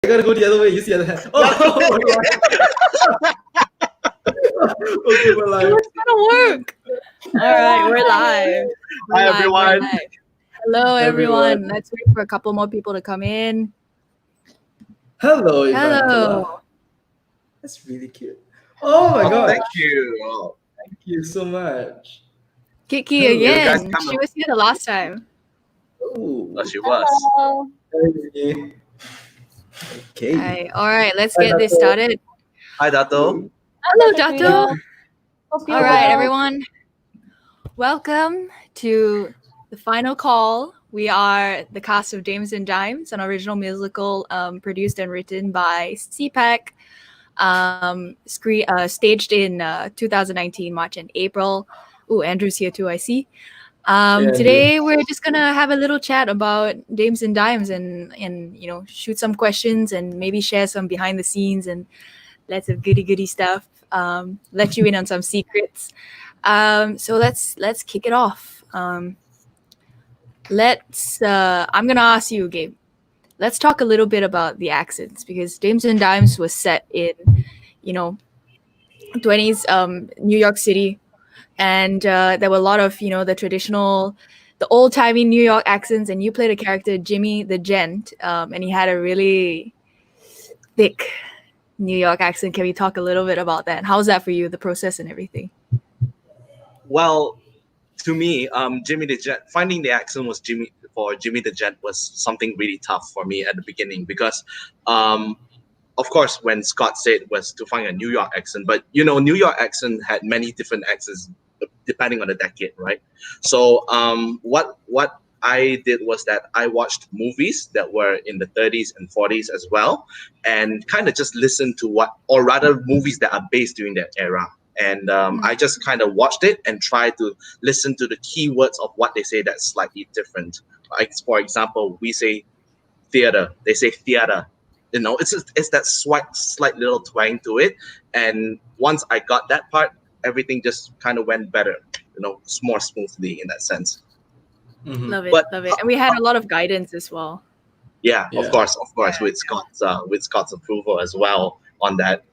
I gotta go the other way. You see the hand. Okay, we're live. It's gonna work. All right, we're live. Hi, everyone. Live. Hello, everyone. Let's wait for a couple more people to come in. Hello, Ivan. Hello. That's really cute. Oh my god. Thank you. Thank you so much. Kiki Hello. again. She was here the last time. Oh, She was. hey. Okay. All right, let's get this started. Hi, Dato. Hello, Dato. Hope All right, everyone. Welcome to the final call. We are the cast of Dames and Dimes, an original musical produced and written by CPAC, staged in 2019, March and April. Oh, Andrew's here too, I see. Today we're just gonna have a little chat about Dames and Dimes and shoot some questions and maybe share some behind the scenes and lots of goody stuff. Let you in on some secrets. So let's kick it off. I'm gonna ask you, Gabe. Let's talk a little bit about the accents because Dames and Dimes was set in 20s New York City. And there were a lot of, the traditional, the old-timey New York accents. And you played a character, Jimmy the Gent, and he had a really thick New York accent. Can we talk a little bit about that? How's that for you, the process and everything? Well, to me, Jimmy the Gent, finding the accent was Jimmy the Gent was something really tough for me at the beginning because, of course, when Scott said was to find a New York accent, but New York accent had many different accents depending on the decade, right? So what I did was that I watched movies that were in the 30s and 40s as well, and kind of just listened to movies that are based during that era. And I just kind of watched it and tried to listen to the keywords of what they say that's slightly different. Like, for example, we say theater, they say theater. It's that slight little twang to it. And once I got that part, everything just kind of went better, more smoothly in that sense. Mm-hmm. Love it. And we had a lot of guidance as well. Yeah. Of course, with Scott's approval as well on that.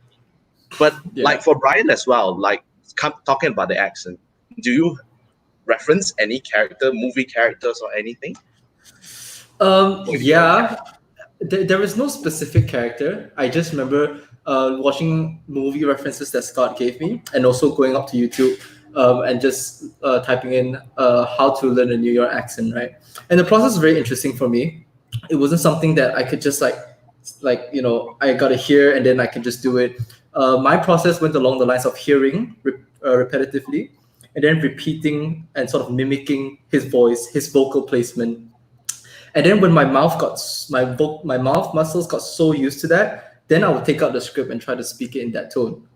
But like for Brian as well, like talking about the accent, do you reference any movie characters or anything? Yeah. There was no specific character. I just remember watching movie references that Scott gave me, and also going up to YouTube and just typing in how to learn a New York accent, right? And the process was very interesting for me. It wasn't something that I could just I got to hear and then I can just do it. My process went along the lines of hearing repetitively, and then repeating and sort of mimicking his voice, his vocal placement. And then when my mouth muscles got so used to that, then I would take out the script and try to speak it in that tone.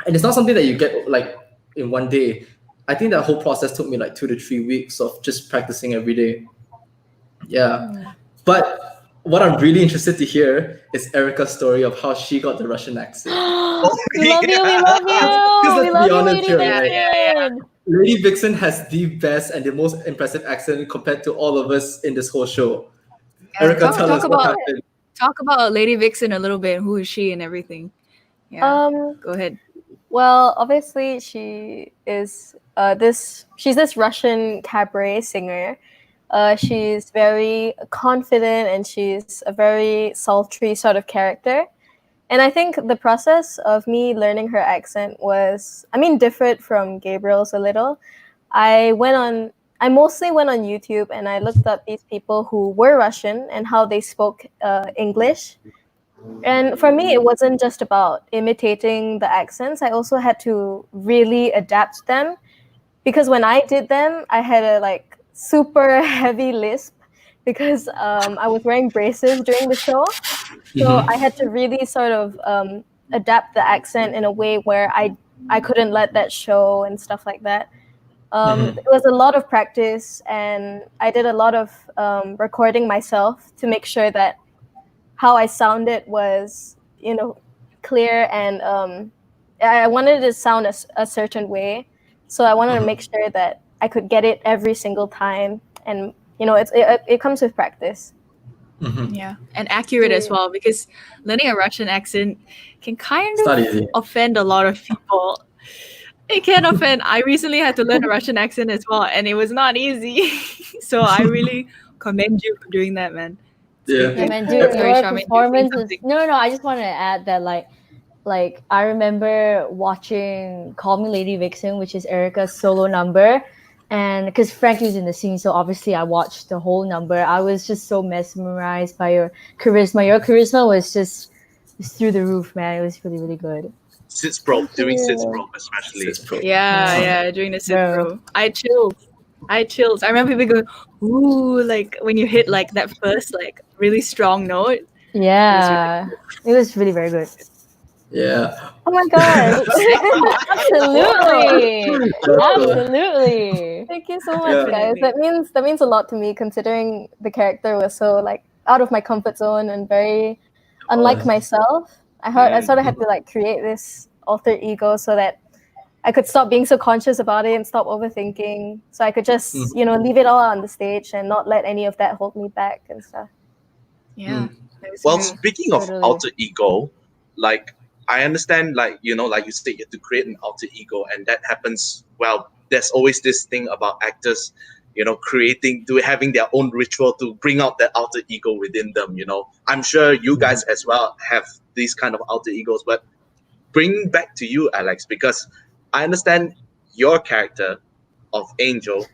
And it's not something that you get like in one day. I think that whole process took me like 2 to 3 weeks of just practicing every day. Yeah. But what I'm really interested to hear is Erica's story of how she got the Russian accent. We love you. Because We let's be love you, honest Lady here, Vixen. Lady Vixen has the best and the most impressive accent compared to all of us in this whole show. Erica, tell us what happened. Talk about Lady Vixen a little bit. Who is she and everything? Yeah. Go ahead. Well, obviously she is she's this Russian cabaret singer. She's very confident and she's a very sultry sort of character. And I think the process of me learning her accent was, different from Gabriel's a little. I mostly went on YouTube and I looked up these people who were Russian and how they spoke English. And for me, it wasn't just about imitating the accents. I also had to really adapt them because when I did them, I had a super heavy lisp because I was wearing braces during the show. So I had to really sort of adapt the accent in a way where I couldn't let that show and stuff like that. It was a lot of practice, and I did a lot of recording myself to make sure that how I sounded was, clear, and I wanted it to sound a certain way. So I wanted to make sure that I could get it every single time, and it comes with practice. Mhm. Yeah, and accurate as Yeah. well, because learning a Russian accent can kind It's not of easy. offend a lot of people. It can offend. I recently had to learn a Russian accent as well, and it was not easy. So I really commend you for doing that, man. It's Yeah. great. Yeah, man, Yeah, dude, sorry, your Charmaine, you were saying performance is something. no. I just want to add that like I remember watching Call Me Lady Vixen, which is Erica's solo number, and because Frankie was in the scene, so obviously I watched the whole number. I was just so mesmerized by your charisma. Your charisma was just through the roof, man. It was really really good. Sits Probe, Thank doing Sits you. Probe especially. It's pro. Yeah, Yeah, yeah, during the sit, bro. bro. I chilled. I chilled. I remember people going, ooh, like when you hit like that first like really strong note. It was really Yeah, it was really very good. Yeah. Oh my god! Absolutely, Whoa, absolutely. Thank you so much, Yeah. guys. definitely. That means a lot to me, considering the character was so like out of my comfort zone and very unlike myself. I sort of had to like create this alter ego so that I could stop being so conscious about it and stop overthinking. So I could just leave it all on the stage and not let any of that hold me back and stuff. Yeah, that was Well, great. speaking of Totally. alter ego, like I understand, like like you said, you have to create an alter ego, and that happens. Well, there's always this thing about actors, having their own ritual to bring out that alter ego within them. I'm sure you guys as well have these kind of alter egos, but bring back to you, Alex, because I understand your character of Angel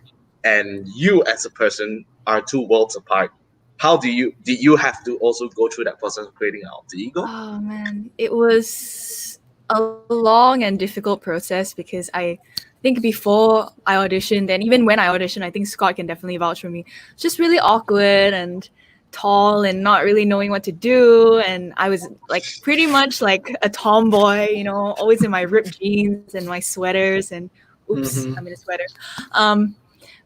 and you as a person are two worlds apart. How did you have to also go through that process of creating an alter ego? Oh man, it was a long and difficult process because I think before I auditioned and even when I auditioned, I think Scott can definitely vouch for me. It's just really awkward and tall and not really knowing what to do, and I was like pretty much like a tomboy, always in my ripped jeans and my sweaters and oops, Mhm. I'm in a sweater. Um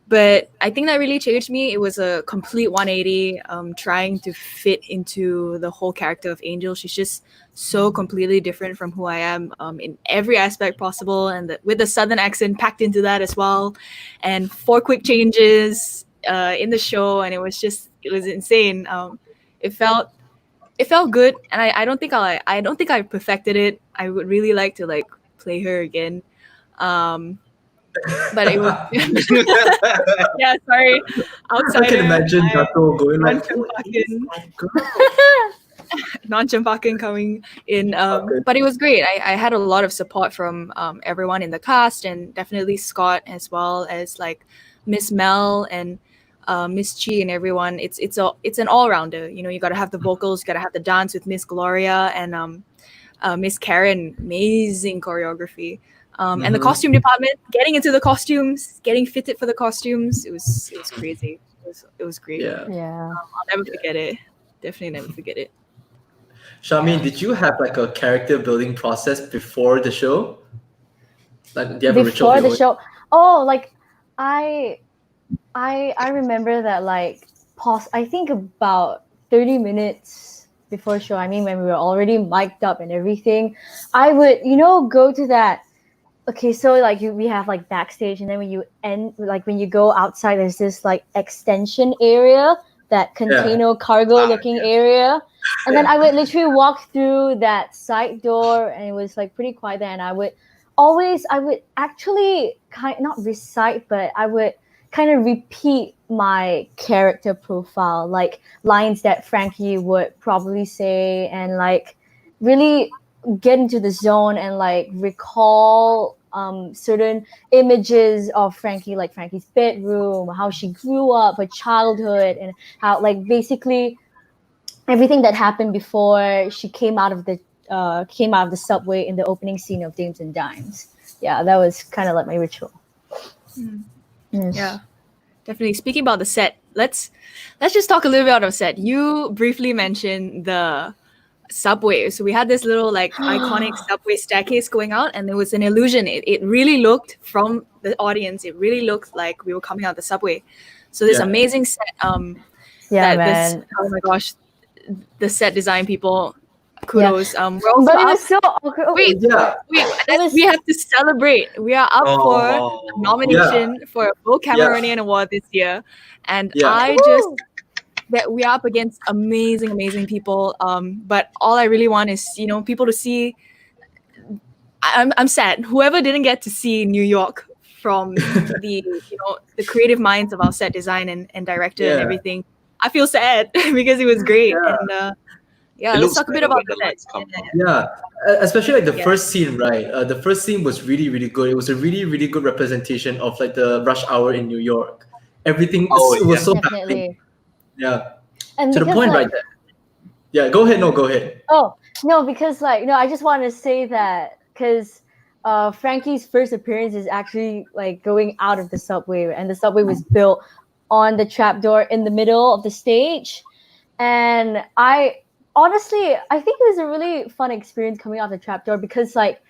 but I think that really changed me. It was a complete 180, trying to fit into the whole character of Angel. She's just so completely different from who I am, in every aspect possible, and with the southern accent packed into that as well, and 4 quick changes in the show, and it was insane. It felt good, and I don't think I perfected it. I would really like to like play her again. Um, but it was yeah, sorry, I can outsider. imagine I Jato going like, "Who is non-Champakan, that girl?" non-Champakan coming in. Okay. But it was great. I had a lot of support from everyone in the cast, and definitely Scott, as well as like Miss Mel and Miss Chi and everyone. It's an all-rounder. You got to have the vocals, got to have the dance with Miss Gloria and Miss Karen. Amazing choreography. And the Mhm. costume department, getting into the costumes, getting fitted for the costumes, it was crazy. It was great. Yeah. Yeah. I'll never forget it. Definitely never forget it. Charmaine, did you have like a character building process before the show? Like, do you have a ritual of Before the your own? show, oh, like I I remember that like I think about 30 minutes before show. I mean, when we were already mic'd up and everything, I would go to that. Okay, so like we have like backstage, and then when you go outside, there's this like extension area, that container cargo looking area, and then I would literally walk through that side door, and it was like pretty quiet there, and I would actually not recite, but I would kind of repeat my character profile, like lines that Frankie would probably say, and like really get into the zone and like recall certain images of Frankie, like Frankie's bedroom, how she grew up, her childhood, and how like basically everything that happened before she came out of the subway in the opening scene of Dames and Dimes. Yeah, that was kind of like my ritual. Yeah, definitely. Speaking about the set, let's just talk a little bit about the set. You briefly mentioned the subway. So we had this little like iconic subway staircase going out, and there was an illusion. It really looked from the audience. It really looked like we were coming out the subway. So this Yeah. amazing set. Yeah, that this man. oh my gosh, the set design people, kudos. We're also But it up. was so awkward. Oh, Wait, Yeah. we have to celebrate. We are up for a Oh. nomination for a BOH Cameronian Award this year, and Yeah. I just that we are up against amazing people. But all I really want is, people to see. I'm sad. Whoever didn't get to see New York from the creative minds of our set design and director and everything, I feel sad because it was great. And let's talk a bit about the set. Yeah, especially like the first scene, right? The first scene was really, really good. It was a really, really good representation of like the rush hour in New York. Everything it was so Definitely. yeah, And to the point right there. Yeah, go ahead. No, go ahead. Oh no, because I just want to say that because Frankie's first appearance is actually like going out of the subway, and the subway was built on the trapdoor in the middle of the stage. And I think it was a really fun experience coming out the trapdoor because like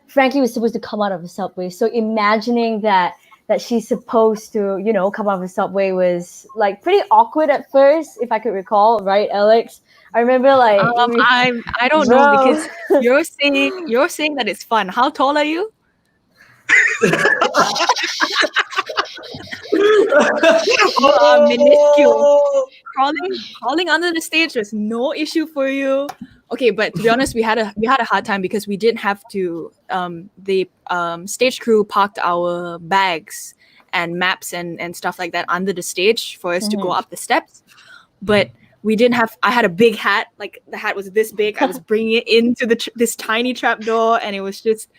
Frankie was supposed to come out of the subway. So imagining that she's supposed to, come out of the subway was like pretty awkward at first, if I could recall, right, Alex? I remember like I don't know because you're saying that it's fun. How tall are you? You are minuscule. Crawling under the stage was no issue for you. Okay, but to be honest, we had a hard time because we didn't have to. The stage crew parked our bags and maps and stuff like that under the stage for us to go up the steps, but we didn't have. I had a big hat, like the hat was this big. I was bringing it into this tiny trap door, and it was just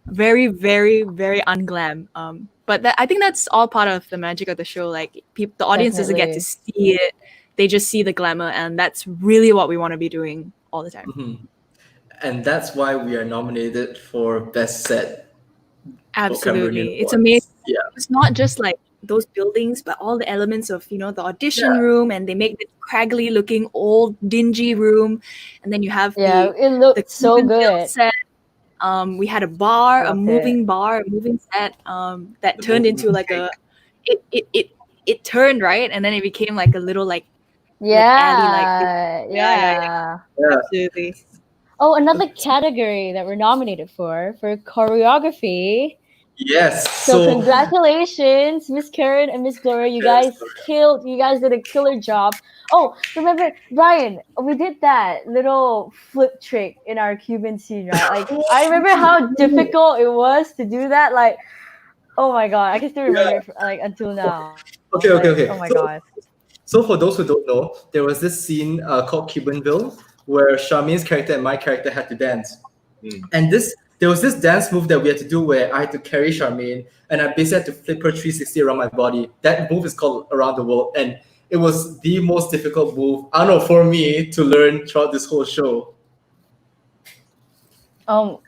very, very, very unglam. But I think that's all part of the magic of the show. Like the audience doesn't get to see it; they just see the glamour, and that's really what we want to be doing all the time. Mm-hmm. And that's why we are nominated for Best Set. Absolutely, it's amazing. Yeah. It's not just like those buildings, but all the elements of the audition room, and they make the craggly looking old dingy room, and then you have it looked so good. Set. We had a bar, a moving set that turned into like it turned right, and then it became like a little like alley, yeah, absolutely. Oh, another category that we're nominated for choreography. Yes. So congratulations, Miss Karen and Miss Gloria. You guys did a killer job. Oh, remember, Brian, we did that little flip trick in our Cuban scene, right? Like, I remember how difficult it was to do that. Like, oh my God, I can still remember it like until now. Okay. Oh my God. So for those who don't know, there was this scene called Cubanville where Charmaine's character and my character had to dance. And there was this dance move that we had to do where I had to carry Charmaine and I basically had to flip her 360 around my body. That move is called Around the World, and it was the most difficult move, I don't know, for me to learn throughout this whole show.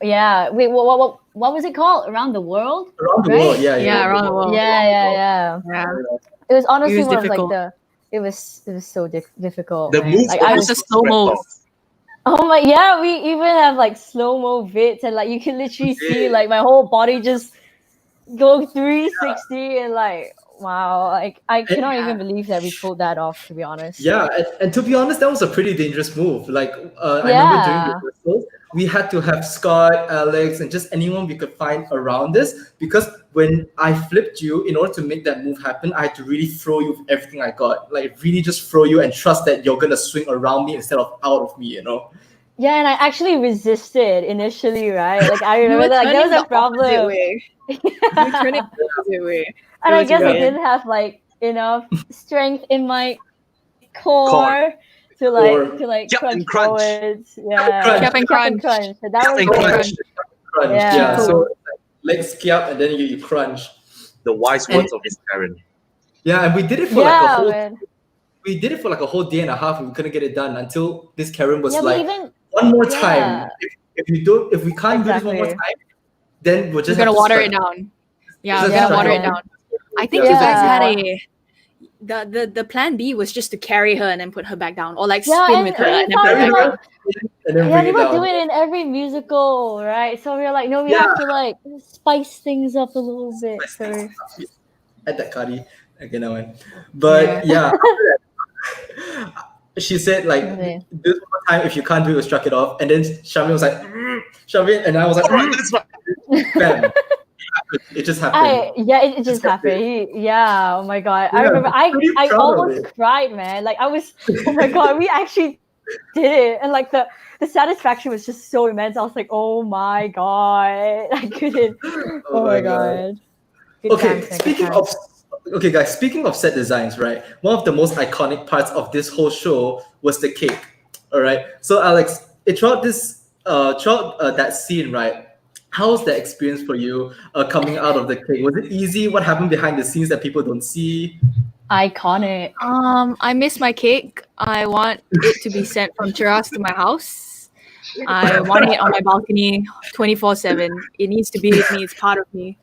Yeah. Wait, what was it called? Around the World? Around the World, yeah. Around the World. Yeah. It was honestly one of like it was so difficult. The move like, was a slow mo. Oh my, yeah, we even have like slow-mo vids, and like you can literally see like my whole body just go 360 and like, wow, like I cannot even believe that we pulled that off, to be honest. Yeah, and to be honest, that was a pretty dangerous move. Like I remember during the rehearsals, we had to have Scott, Alex, and just anyone we could find around this, because when I flipped you, in order to make that move happen, I had to really throw you with everything I got. Like really just throw you and trust that you're gonna swing around me instead of out of me, Yeah, and I actually resisted initially, right? Like I remember that there was a problem. You turn it the opposite way. And I guess I didn't have like enough strength in my core. to crunch forwards. Yeah. Cap and crunch. So that was crunch. Yeah. So legs kiap and then you crunch. The wise words of Miss Karen. Yeah, and we did it for like a whole day and a half, and we couldn't get it done until this Karen was one more time. If we can't do this one more time, then we're just gonna water it down. Yeah, we're gonna water it down. I think you guys had the plan B was just to carry her and then put her back down, or like spin with her and then put her back down. People do it in every musical, right? So we're like, no, we have to like spice things up a little bit. At that Kari, okay, no one. But she said like this one time, if you can't do it, struck it off. And then Charmaine was like, Charmaine, and I was like, that's right. Bam. It just happened. It just happened. Oh my god. I Yeah, remember I'm pretty I proud of almost it. cried, man. Like I was, oh my god, we actually did it. And like the satisfaction was just so immense. I was like, oh my god. I couldn't. Oh my god. Good Okay, times, man, good times. okay, guys. Speaking of set designs, right? One of the most iconic parts of this whole show was the cake. All right. So, Alex, throughout that scene, right? How was the experience for you coming out of the cake? Was it easy? What happened behind the scenes that people don't see? Iconic. I miss my cake. I want it to be sent from Cheras to my house. I want it on my balcony 24/7. It needs to be with me. It's part of me.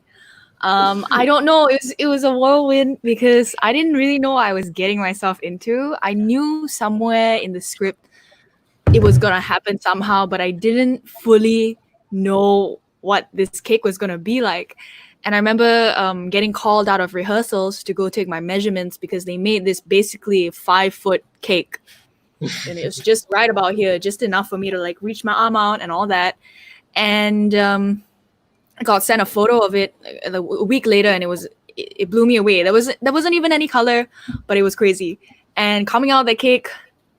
I don't know. It was a whirlwind because I didn't really know what I was getting myself into. I knew somewhere in the script it was gonna happen somehow, but I didn't fully know what this cake was gonna be like. And I remember getting called out of rehearsals to go take my measurements because they made this basically 5-foot cake. And it was just right about here, just enough for me to like reach my arm out and all that. And I got sent a photo of it a week later, and it blew me away. There wasn't even any color, but it was crazy. And coming out of the cake,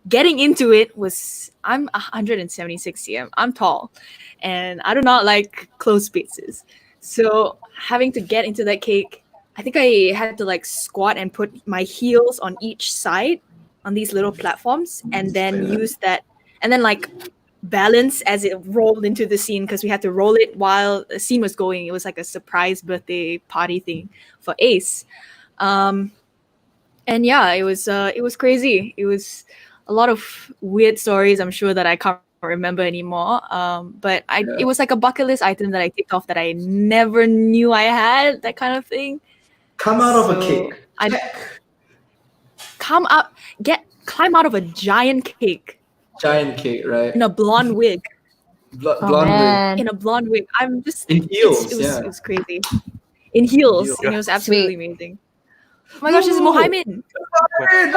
getting into it was, I'm 176 cm. I'm tall, and I do not like closed spaces. So having to get into that cake, I think I had to like squat and put my heels on each side on these little platforms, and then use that, and then like balance as it rolled into the scene because we had to roll it while the scene was going. It was like a surprise birthday party thing for Ace. And yeah, it was crazy. It was a lot of weird stories, I'm sure, that I can't remember anymore. But it was like a bucket list item that I ticked off that I never knew I had, that kind of thing. Come out of a cake. Climb out of a giant cake. Giant cake, right? In a blonde wig. Blonde wig. In a blonde wig. I'm just in heels. It was crazy. In heels, and it was absolutely amazing. Oh my gosh, this is Mohammed.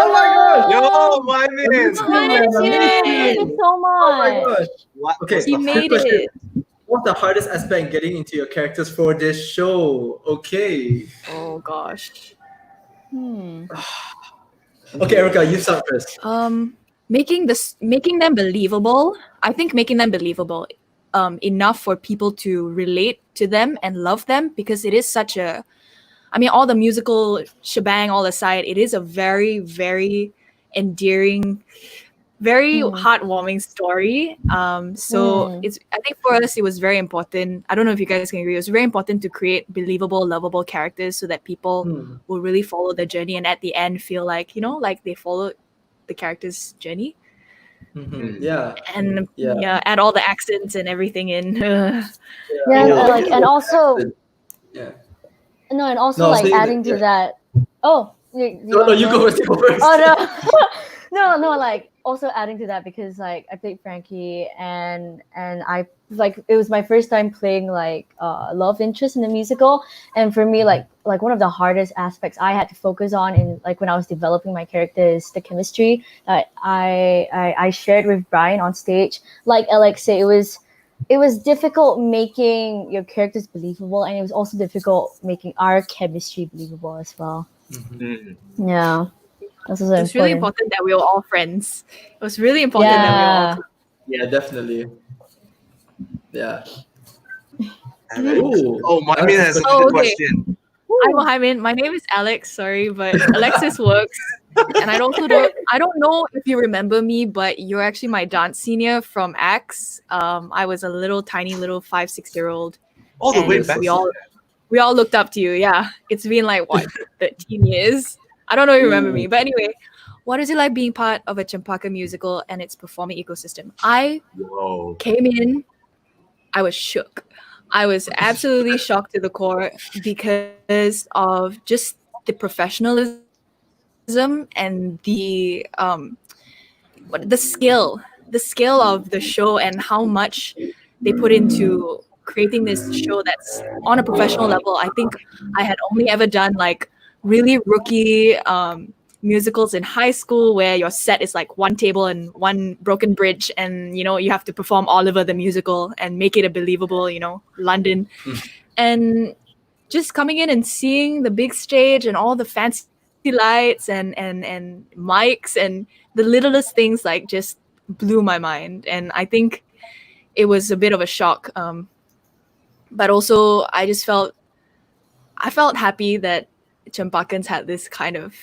Oh Yo, Mohammed! Thank you so much. my gosh. Okay, He made it. What's the hardest aspect in getting into your characters for this show? Okay. Oh gosh. Okay, Erica, you start first. Making them believable. I think making them believable enough for people to relate to them and love them, because it is such a, I mean, all the musical shebang all aside, it is a very, very endearing, very heartwarming story. So it's, I think for us, it was very important. I don't know if you guys can agree. It was very important to create believable, lovable characters so that people will really follow the journey and at the end feel like, like they followed the character's journey. Yeah. And add all the accents and everything in. And also adding to that. Oh, you go first. Oh no. no, like also adding to that, because like I played Frankie and I like, it was my first time playing like love interest in a musical, and for me like one of the hardest aspects I had to focus on in like when I was developing my character is the chemistry that I shared with Brian on stage. Like Alex said, it was difficult making your characters believable, and it was also difficult making our chemistry believable as well. Yeah. It's really important that we were all friends. It was really important that we were all. Yeah, definitely. Yeah. Oh, Mohammed has a good question. Hi, Mohammed. My name is Alex. Sorry, but Alexis works, and I don't know if you remember me, but you're actually my dance senior from Axe. I was a tiny little 5-6-year-old. All the way back. We all looked up to you. Yeah, it's been like what 13 years. I don't know if you remember me, but anyway, what is it like being part of a Cempaka musical and its performing ecosystem? I came in, I was shook. I was absolutely shocked to the core because of just the professionalism and the skill of the show and how much they put into creating this show that's on a professional level. I think I had only ever done like really rookie musicals in high school where your set is like one table and one broken bridge, and you have to perform Oliver the musical and make it a believable London. And just coming in and seeing the big stage and all the fancy lights and mics and the littlest things like just blew my mind. And I think it was a bit of a shock. But also I felt happy that Champakans had this kind of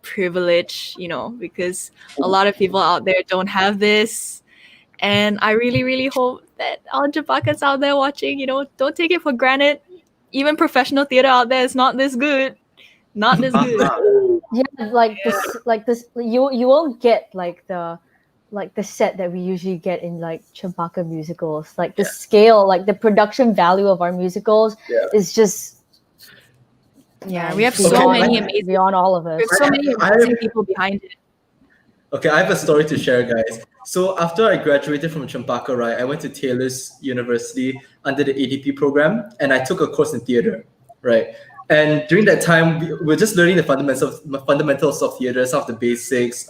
privilege, because a lot of people out there don't have this. And I really, really hope that all Champakans out there watching, don't take it for granted. Even professional theater out there is not this good. Not this good. Yeah, like this, you won't get like the set that we usually get in like Champaka musicals. Like the scale, like the production value of our musicals is just we have so many amazing beyond all of us. There's so many amazing people behind it. Okay, I have a story to share, guys. So after I graduated from Champaka, right, I went to Taylor's University under the ADP program, and I took a course in theater, right? And during that time, we were just learning the fundamentals of theater, some of the basics,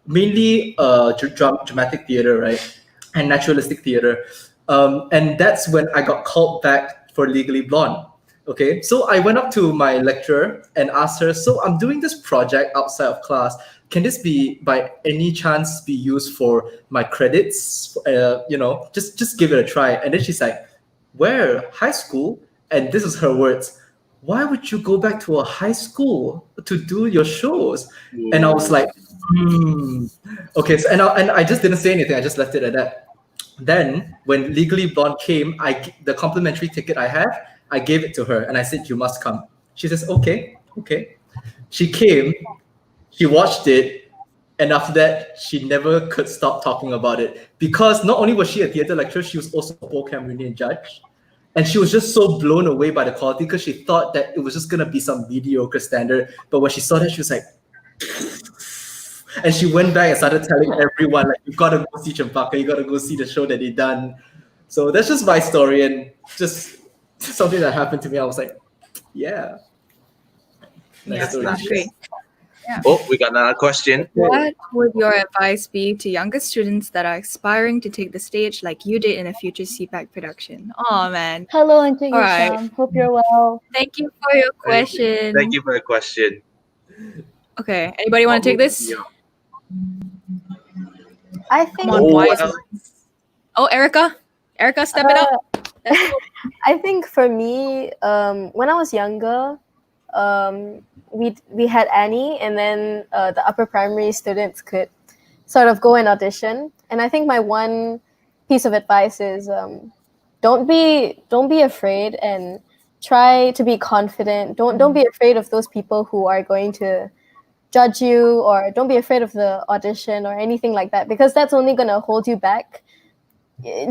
mainly dramatic theater, right, and naturalistic theater. And that's when I got called back for Legally Blonde. Okay, so I went up to my lecturer and asked her, so I'm doing this project outside of class. Can this be, by any chance, be used for my credits? Just give it a try. And then she's like, where? High school? And this is her words. Why would you go back to a high school to do your shows? And I was like, Okay, so, and I just didn't say anything. I just left it at that. Then when Legally Blonde came, the complimentary ticket I had, I gave it to her and I said, you must come. She says, okay. She came, she watched it, and after that, she never could stop talking about it. Because not only was she a theater lecturer, she was also a BOH Cameronian judge. And she was just so blown away by the quality because she thought that it was just going to be some mediocre standard. But when she saw that, she was like, and she went back and started telling everyone, like, you got to go see Champaka, you got to go see the show that they done. So that's just my story and just something that happened to me. I was like, yeah. That's great. Yeah. Oh, we got another question. What would your advice be to younger students that are aspiring to take the stage like you did in a future CPAC production? Oh man. Hello, Auntie All right. Hisham. Hope you're well. Thank you for your question. Thank you for your question. Okay. Anybody want to take this? I think Oh, Erica, step it up. I think for me, when I was younger, we had Annie, and then the upper primary students could sort of go and audition. And I think my one piece of advice is don't be afraid and try to be confident. Don't be afraid of those people who are going to judge you, or don't be afraid of the audition or anything like that, because that's only going to hold you back.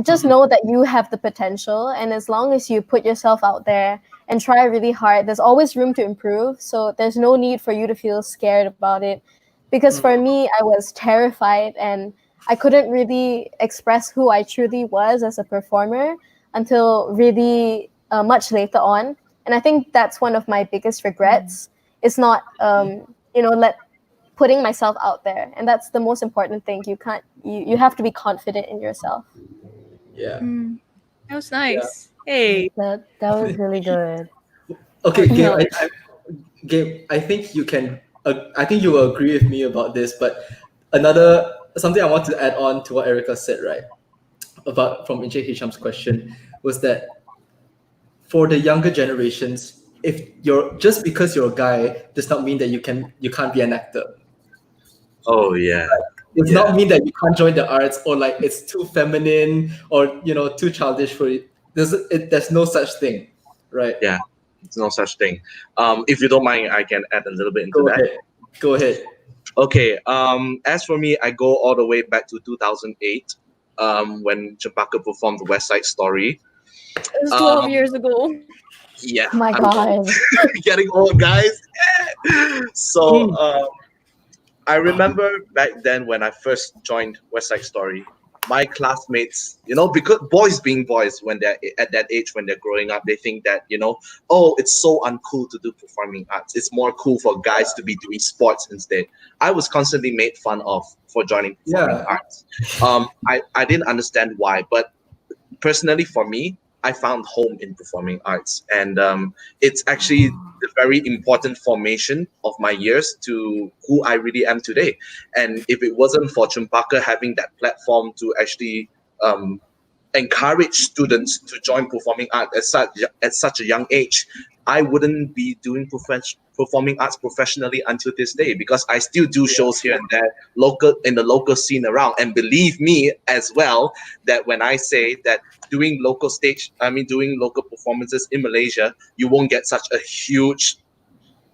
Just know that you have the potential, and as long as you put yourself out there and try really hard, there's always room to improve. So there's no need for you to feel scared about it, because for me, I was terrified and I couldn't really express who I truly was as a performer until really much later on. And I think that's one of my biggest regrets. It's not putting myself out there, and that's the most important thing. You have to be confident in yourself. Yeah. That was nice. Yeah. Hey, that was really good. Okay, Gabe, Gabe, I think you can. I think you will agree with me about this. But something I want to add on to what Erica said, right, from Encik Hisham's question, was that for the younger generations, just because you're a guy does not mean that you can't be an actor. Oh yeah. It's not mean that you can't join the arts, or like it's too feminine or too childish for you. There's no such thing, right? Yeah, there's no such thing. If you don't mind, I can add a little bit into that. Go ahead. Okay. As for me, I go all the way back to 2008, when Champaka performed the West Side Story. It was 12 years ago. Yeah. Oh my God. Getting old, guys. So I remember back then when I first joined West Side Story, my classmates, because boys being boys, when they're at that age, when they're growing up, they think that, it's so uncool to do performing arts. It's more cool for guys to be doing sports instead. I was constantly made fun of for joining performing arts. I didn't understand why, but personally for me, I found home in performing arts, and it's actually the very important formation of my years to who I really am today. And if it wasn't for Chumpaka having that platform to actually encourage students to join performing art at such a young age, I wouldn't be doing performing arts professionally until this day, because I still do shows here and there in the local scene around. And believe me as well, that when I say that doing local performances in Malaysia, you won't get such a huge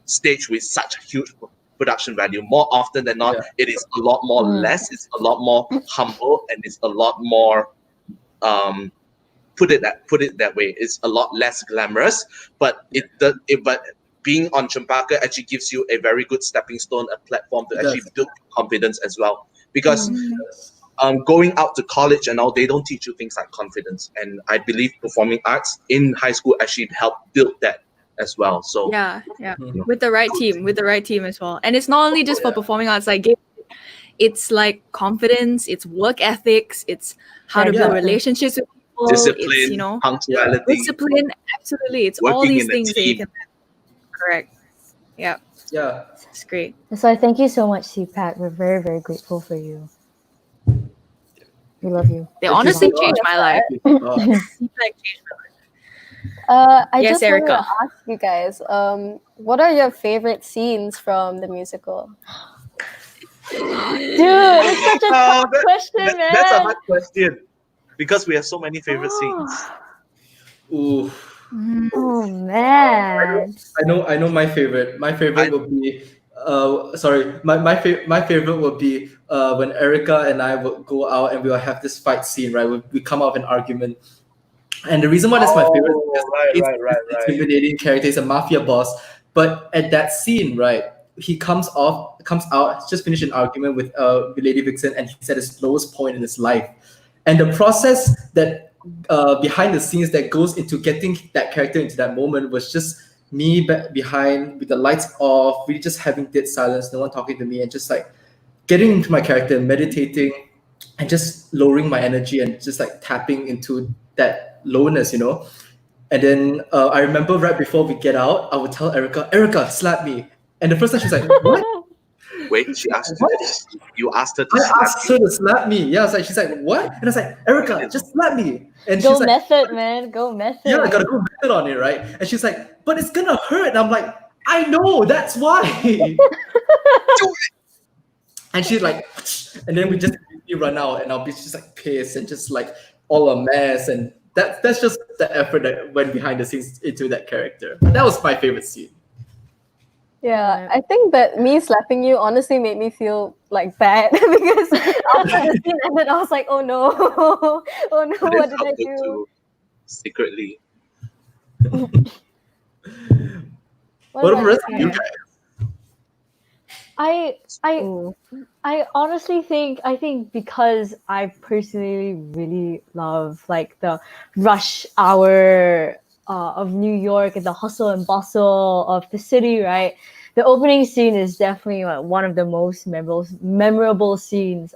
stage with such a huge production value. More often than not, it is a lot more less, it's a lot more humble, and it's a lot more put it that way, it's a lot less glamorous, but but being on Champaka actually gives you a very good stepping stone, a platform to actually build confidence as well. Because going out to college and all, they don't teach you things like confidence, and I believe performing arts in high school actually helped build that as well. So with the right team as well. And it's not only just for performing arts, like it's like confidence, it's work ethics, it's how to build relationships with people, discipline, it's, punctuality, discipline, absolutely. It's all these things that you can. Correct. Yeah. It's great. So I thank you so much, CPAC. We're very, very grateful for you. We love you. They honestly changed my life. CPAC changed my life. I Yes, just wanted Erica. to ask you guys, what are your favorite scenes from the musical? Dude, it's such a tough question, man. That's a hard question, because we have so many favorite scenes. Ooh. Oh man. I know my favorite. My favorite will be my favorite would be when Erica and I would go out and we will have this fight scene, right? We come out of an argument. And the reason why that's my favorite is because he's an intimidating character, he's a mafia boss. But at that scene, right, he comes out, just finished an argument with Lady Vixen, and he's at his lowest point in his life. And the process that behind the scenes that goes into getting that character into that moment was just me behind with the lights off, really just having dead silence, no one talking to me, and just like getting into my character, meditating, and just lowering my energy and just like tapping into that lowness, And then I remember right before we get out, I would tell Erica, slap me. And the first time she's like, what? Wait, she asked you asked her to I slap asked her to slap me. Yeah, she's like, what? And I was like, Erica, just slap me. And Go she's like, method, man. Go method. yeah, I gotta go method on it, right? And she's like, but it's gonna hurt. And I'm like, I know, that's why. And she's like, and then we just run out, and I'll be just like pissed and just like all a mess. And that's just the effort that went behind the scenes into that character. That was my favorite scene. Yeah, I think that me slapping you honestly made me feel like bad because after the scene ended, I was like, oh no, oh no, But what it did felt I good do? too, secretly. What about the rest of you you guys? guys? I honestly think because I personally really love like the rush hour of New York and the hustle and bustle of the city, right? The opening scene is definitely one of the most memorable scenes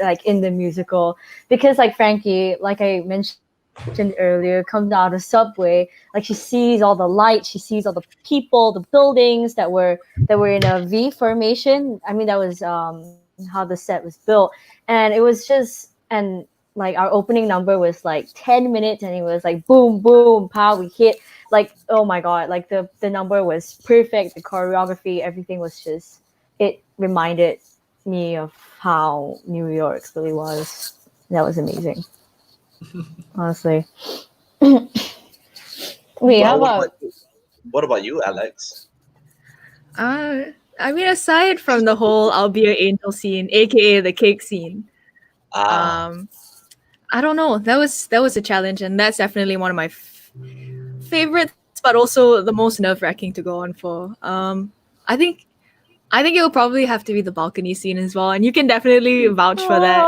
like in the musical, because like Frankie, like I mentioned earlier, comes out of subway, like she sees all the lights, she sees all the people, the buildings that were in a V formation. I mean, that was how the set was built, and it was just, and like our opening number was like 10 minutes, and it was like boom boom pow, we hit, like, oh my god, like the number was perfect, the choreography, everything was just, it reminded me of how New York really was. That was amazing. Honestly. Wait, how about what about you, Alex? I mean, aside from the whole I'll be your angel scene, aka the cake scene, I don't know. That was a challenge, and that's definitely one of my favorites, but also the most nerve-wracking to go on for. I think it will probably have to be the balcony scene as well, and you can definitely vouch for that.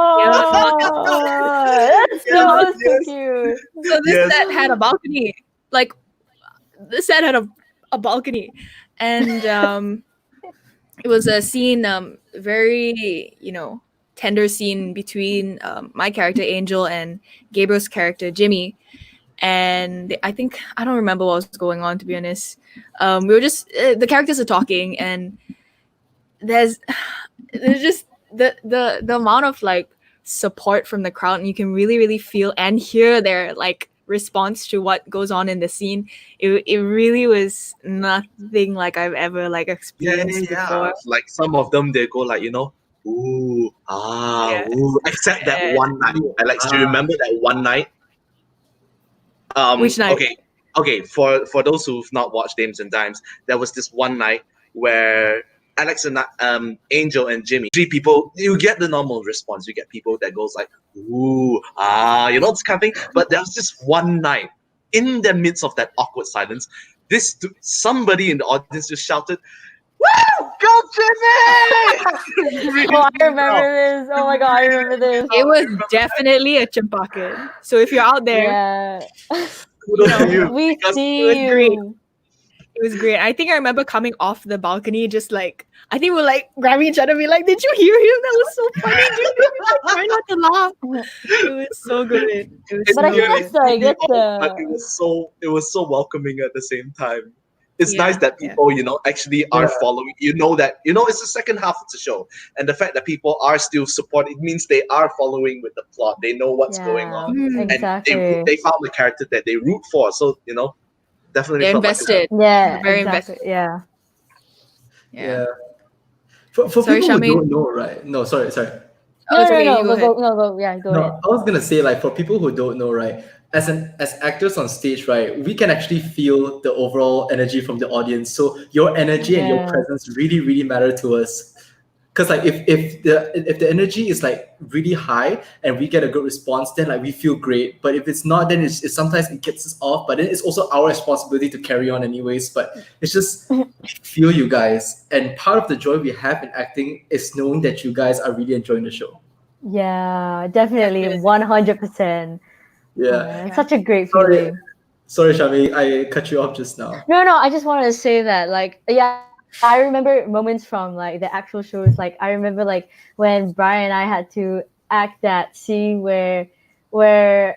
That's so cute. So this set had a balcony. Like, this set had a balcony, and it was a scene, very tender scene between my character Angel and Gabriel's character Jimmy, and I think I don't remember what was going on, to be honest. We were just the characters are talking, and there's just the amount of like support from the crowd, and you can really feel and hear their like response to what goes on in the scene. It really was nothing like I've ever like experienced before. Like some of them, they go like, ooh, Yeah. ooh. Except that one night. Alex, do you remember that one night? Which night? Okay. For those who've not watched Dames and Dimes, there was this one night where Alex and Angel and Jimmy, 3 people, you get the normal response. You get people that goes like, ooh, this kind of thing. But there was this one night, in the midst of that awkward silence, somebody in the audience just shouted, "Woo! Go Jimmy!" Oh, I remember this. Oh my god, I remember this. It was definitely a Champakan. So if you're out there, Yeah. Kudos to you, We because see it was great. you. It was great. I think I remember coming off the balcony, just like I think we're like grabbing each other, be like, "Did you hear him? That was so funny, dude! Try not to laugh." It was so good. It was But so I think good. that's like it's but it was so welcoming at the same time. It's Yeah, nice that yeah. people, actually are following. That it's the second half of the show, and the fact that people are still supporting, it means they are following with the plot. They know what's going on, Mm. exactly. and they found the character that they root for. So definitely They're felt like invested. Yeah, Very exactly. invested. Yeah. Yeah. For Sorry, people who Charmaine. don't know, right? No, sorry. Oh, it's okay, you go ahead. Go ahead. No, I was gonna say, like, for people who don't know, right, as actors on stage, right, we can actually feel the overall energy from the audience. So your energy and your Yeah. presence really matter to us. Because like if the energy is like really high and we get a good response, then like we feel great. But if it's not, then it's sometimes it gets us off. But then it's also our responsibility to carry on anyways. But it's just feel you guys, and part of the joy we have in acting is knowing that you guys are really enjoying the show. Yeah, definitely. 100%. Yeah. It's such a great Sorry. feeling. Sorry, Shami, I cut you off just now. No, I just wanted to say that, like, yeah, I remember moments from like the actual shows. Like, I remember like when Brian and I had to act that scene when you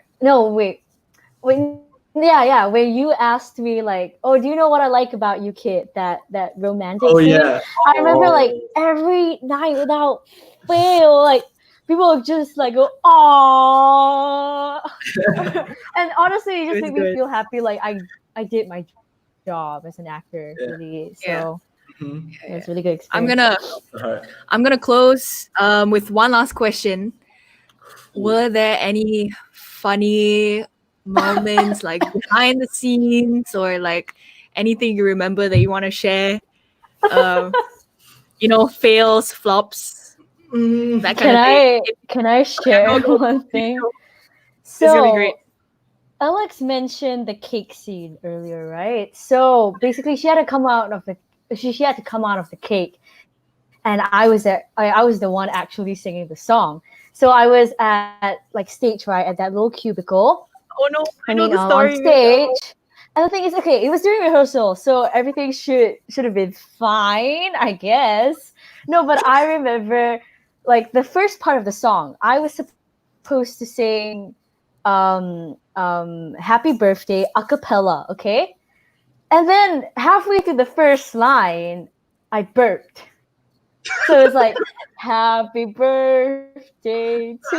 asked me like, "Oh, do you know what I like about you, kid?" That romantic Oh scene. yeah. I remember like every night without fail, like people would just like go, "Aww," and honestly, it just It was made me good. feel happy. Like I did my job as an actor, Yeah. really. Yeah. So Mhm. it was a really good I'm experience. gonna close with one last question. Were there any funny moments like behind the scenes or like anything you remember that you want to share? Fails, flops, that kind of thing. Can I share Go. one thing? It's gonna be great. Alex mentioned the cake scene earlier, right? So basically, she had to come out of the cake, and I was there. I was the one actually singing the song. So I was at like stage right at that little cubicle. Oh no, I know the On story. stage. And the thing is, okay, it was during rehearsal, so everything should have been fine, I guess. No, but I remember like the first part of the song, I was supposed to sing happy birthday a cappella, okay? And then halfway through the first line, I burped. So it's like, happy birthday to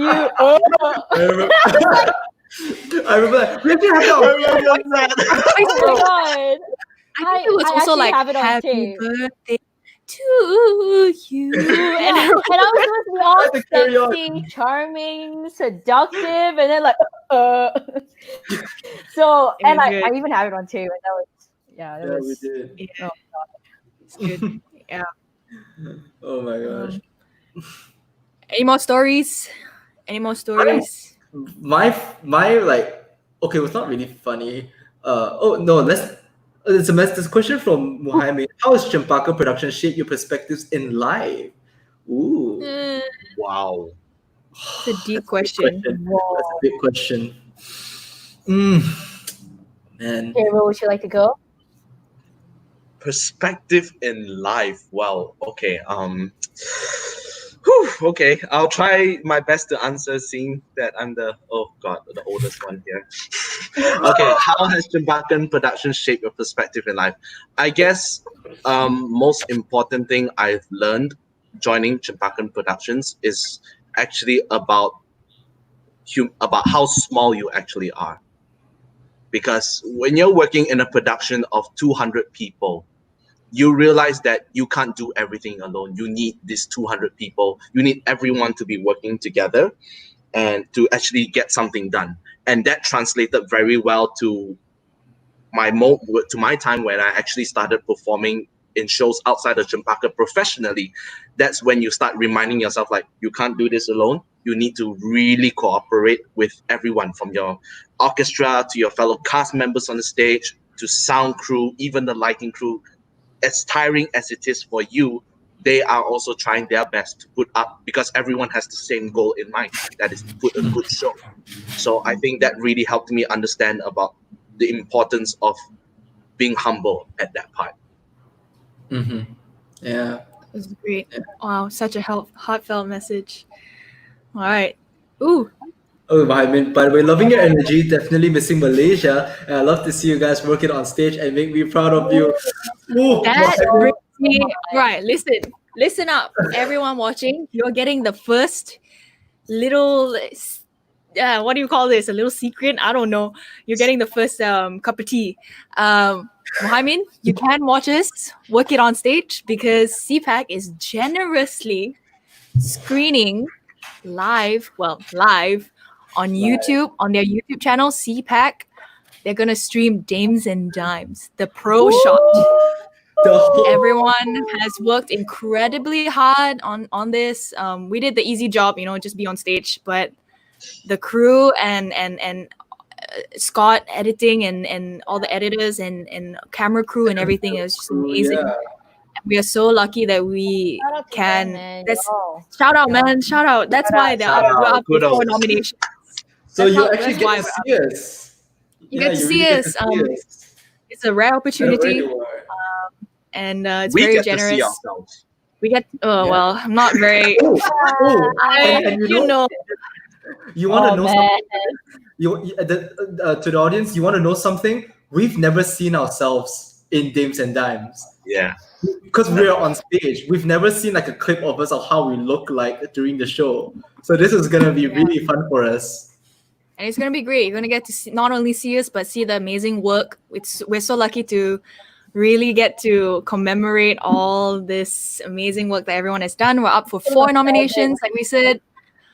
you. Oh. I remember that. We actually have that. Oh my god. I think it was also actually like have it on happy tape. birthday to you. And I was supposed to be Carry all on. sexy, charming, seductive, and then like so It and was I good. even have it on tape, and that Yeah, was we did. Yeah. It's good. Yeah. Oh my gosh. Any more stories? My like, okay, it was not really funny. Oh no, there's a question from Muhammad. How has Champaka production shaped your perspectives in life? Ooh, Wow. It's a deep that's a question. That's a big question. Man. Okay, where would you like to go? Perspective in life. Wow. Okay. Whew, okay, I'll try my best to answer, seeing that I'm the oldest one here. Okay, how has Chimbakan production shaped your perspective in life? I guess most important thing I've learned joining Chimbakan Productions is actually about how small you actually are. Because when you're working in a production of 200 people, you realize that you can't do everything alone. You need these 200 people. You need everyone to be working together and to actually get something done. And that translated very well to my time when I actually started performing in shows outside of Chempaka professionally. That's when you start reminding yourself, like, you can't do this alone. You need to really cooperate with everyone, from your orchestra to your fellow cast members on the stage to sound crew, even the lighting crew. As tiring as it is for you, they are also trying their best to put up, because everyone has the same goal in mind, that is to put a good show. So I think that really helped me understand about the importance of being humble at that part. Mm-hmm. Yeah. It was great. Wow, such a heartfelt message. All right. Ooh, Oh, I mean, by the way, loving your energy, definitely missing Malaysia. And I love to see you guys working on stage and make me proud of you. Ooh, that Muhammad. brings me. Right, listen up, everyone watching. You're getting the first little. What do you call this? A little secret? I don't know. You're getting the first cup of tea. Mohammed, you can watch us work it on stage, because CPAC is generously screening live on YouTube, on their YouTube channel, CPAC. They're gonna stream Dames and Dimes, the pro shot. The whole, Everyone has worked incredibly hard on this. We did the easy job, just be on stage, but the crew and Scott editing and all the editors and camera crew and everything is just amazing. yeah. We are so lucky that we Shout out to can. them, man. That's Yo. Shout out, man! Shout out! That's why we're up for 4 Kudos. nominations. So That's you how- actually that's get why to we're see us. You Yeah, get to you see really us. get to see us. It's a rare opportunity, Wherever you are. and it's We very get generous. to see ourselves. We get. Oh Yeah. well, I'm not very. Oh, and you know. you want to Oh, know man. something? To the audience, you want to know something? We've never seen ourselves in Dames and Dimes. Yeah. Because we're on stage, we've never seen like a clip of us of how we look like during the show. So this is gonna be really fun for us. And it's gonna be great. You're gonna get to see, not only see us, but see the amazing work. We're so lucky to really get to commemorate all this amazing work that everyone has done. We're up for 4 nominations, like we said,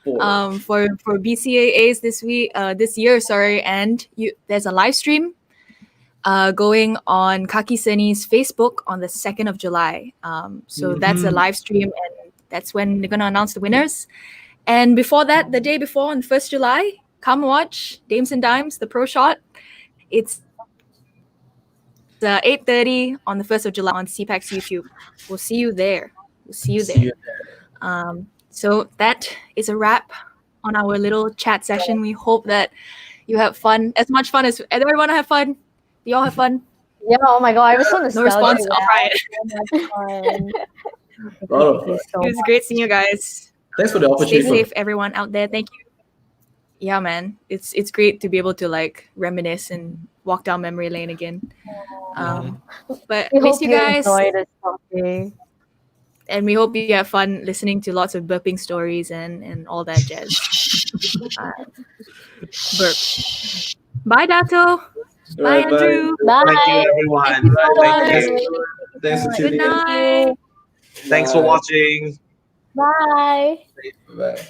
for BCAAs this year. Sorry, and there's a live stream going on Kaki Seni's Facebook on the 2nd of July. So that's a live stream, and that's when they're gonna announce the winners. And before that, the day before, on the 1st July, come watch Dames and Dimes, the pro shot. It's 8:30 on the 1st of July on CPAC's YouTube. We'll see you there. So that is a wrap on our little chat session. We hope that you have fun, as much fun as everyone have fun. Do y'all have fun? Yeah, oh my god, I was so nostalgic. No response? All right. A lot of fun. It was great seeing you guys. Thanks for the Stay opportunity. safe, everyone out there. Thank you. Yeah, man. It's great to be able to like reminisce and walk down memory lane again. But We miss hope you you guys. enjoyed this topic. And we hope you have fun listening to lots of burping stories and all that jazz. Burp. Bye, Dato. Bye, Right, Andrew. Bye. Thank you, everyone. Thank you so Thank much. you. Thanks for Good tuning in. night. Thanks for watching. Bye. Bye.